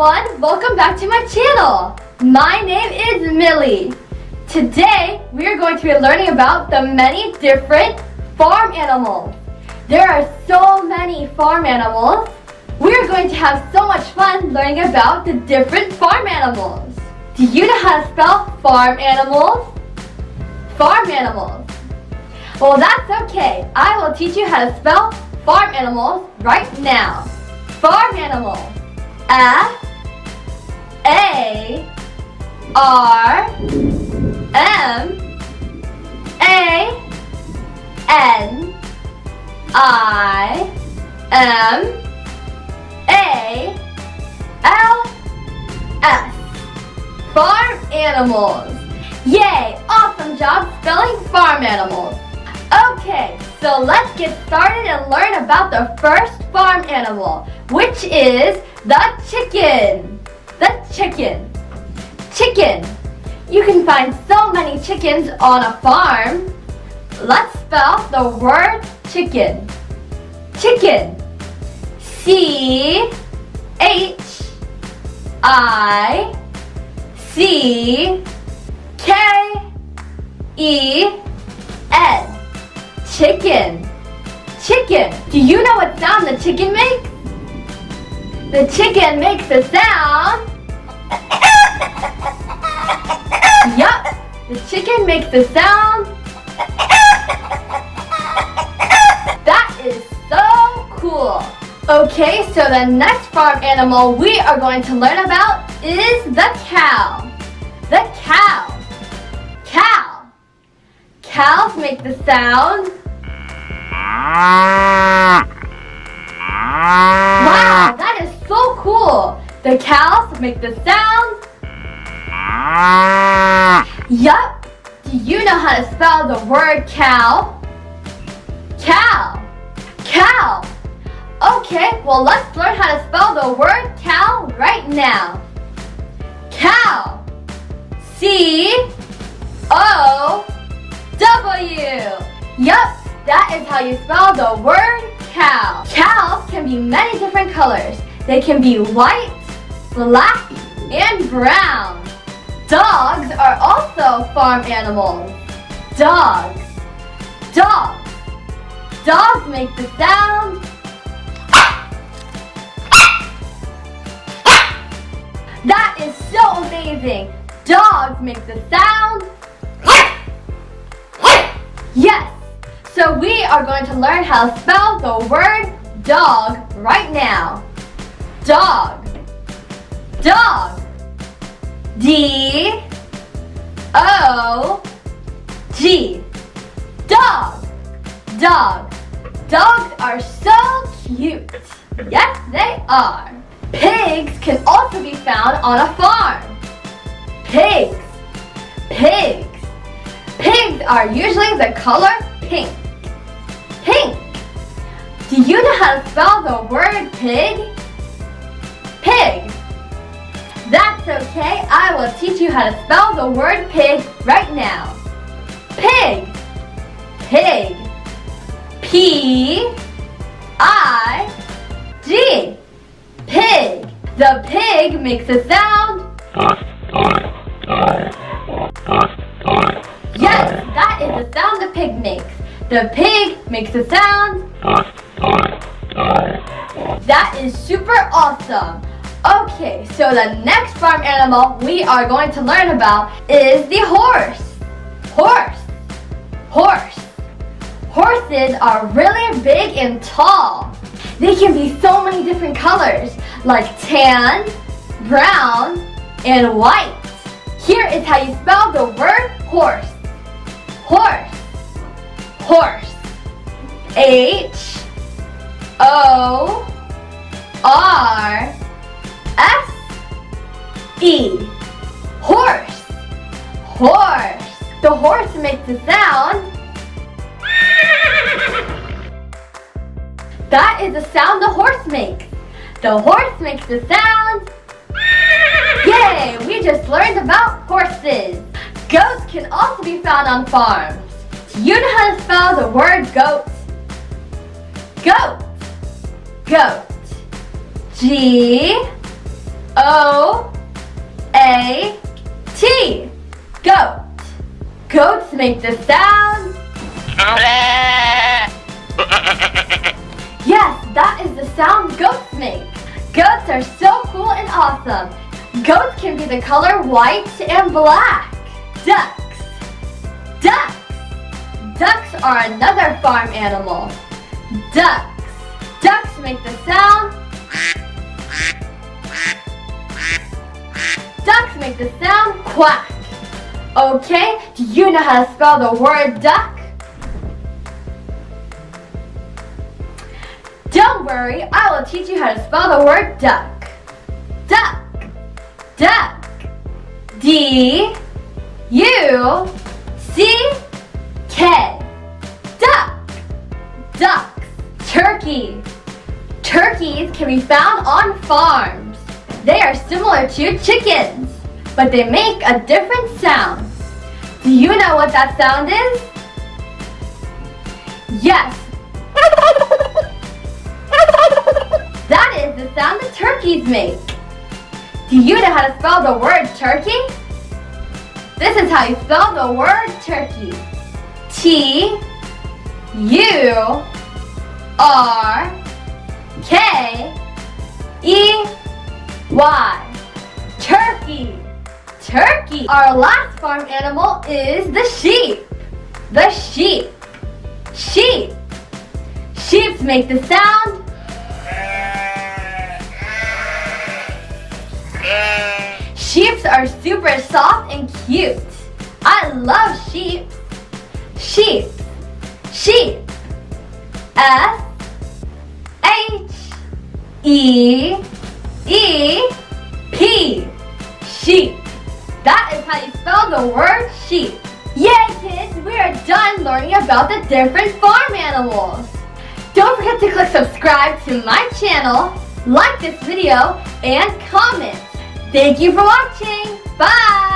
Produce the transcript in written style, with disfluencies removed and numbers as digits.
everyone, welcome back to my channel. My name is Millie. Today we are going to be learning about the many different farm animals. There are so many farm animals. We are going to have so much fun learning about the different farm animals. Do you know how to spell farm animals? Farm animals. Well, that's okay. I will teach you how to spell farm animals right now. Farm animal. F-A-R-M-A-N-I-M-A-L-S. Farm animals. Yay! Awesome job spelling farm animals. Okay, so let's get started and learn about the first farm animal, which is the chicken. The chicken. Chicken. You can find so many chickens on a farm. Let's spell the word chicken. Chicken. C-H-I-C-K-E-N. Chicken. Chicken. Do you know what sound the chicken makes? The chicken makes the sound. Yup. The chicken makes the sound. That is so cool. Okay, so the next farm animal we are going to learn about is the cow. The cow. Cow. Cows make the sound. Wow, that is so cool. The cows make the sound. Yup. Do you know how to spell the word cow? Cow. Cow. Okay, well let's learn how to spell the word cow right now. Cow. C-O-W. Yup. That is how you spell the word cow. Cows can be many different colors. They can be white, black, and brown. Dogs are also farm animals. Dogs. Dogs. Dogs make the sound. That is so amazing. Dogs make the sound. Yes. So we are going to learn how to spell the word dog right now. Dog. Dog. D-O-G. Dog. Dog. Dogs are so cute. Yes, they are. Pigs can also be found on a farm. Pigs. Pigs. Pigs are usually the color pink. Pink. Do you know how to spell the word pig? Pig. That's okay. I will teach you how to spell the word pig right now. Pig. Pig. P-I-G. Pig. The pig makes a sound. Yes, that is the sound the pig makes. The pig makes a sound. That is super awesome. Okay, so the next farm animal we are going to learn about is the horse. Horse. Horse. Horses are really big and tall. They can be so many different colors, like tan, brown, and white. Here is how you spell the word horse. Horse. Horse. H-O-R-S-E. Horse. Horse. The horse makes the sound. That is the sound the horse makes. The horse makes the sound. Yay! We just learned about horses. Goats can also be found on farms. Do you know how to spell the word goat? Goat. Goat. G-O-A-T. O-A-T. Goat. Goats make the sound. Yes, that is the sound goats make. Goats are so cool and awesome. Goats can be the color white and black. Ducks. Ducks. Ducks are another farm animal. Ducks. Ducks make the sound. Ducks make the sound quack. Okay, do you know how to spell the word duck? Don't worry, I will teach you how to spell the word duck. Duck. Duck. D-U-C-K. Duck. Ducks. Turkey. Turkeys can be found on farms. They are similar to chickens, but they make a different sound. Do you know what that sound is? Yes. That is the sound that turkeys make. Do you know how to spell the word turkey? This is how you spell the word turkey. T-U-R-K-E-Y. Turkey. Turkey. Our last farm animal is the sheep. The sheep. Sheep. Sheep make the sound. Sheeps are super soft and cute. I love sheep. Sheep. Sheep. S-H-E-E-P. Sheep. That is how you spell the word sheep. Yay kids, we are done learning about the different farm animals. Don't forget to click subscribe to my channel, like this video, and comment. Thank you for watching. Bye!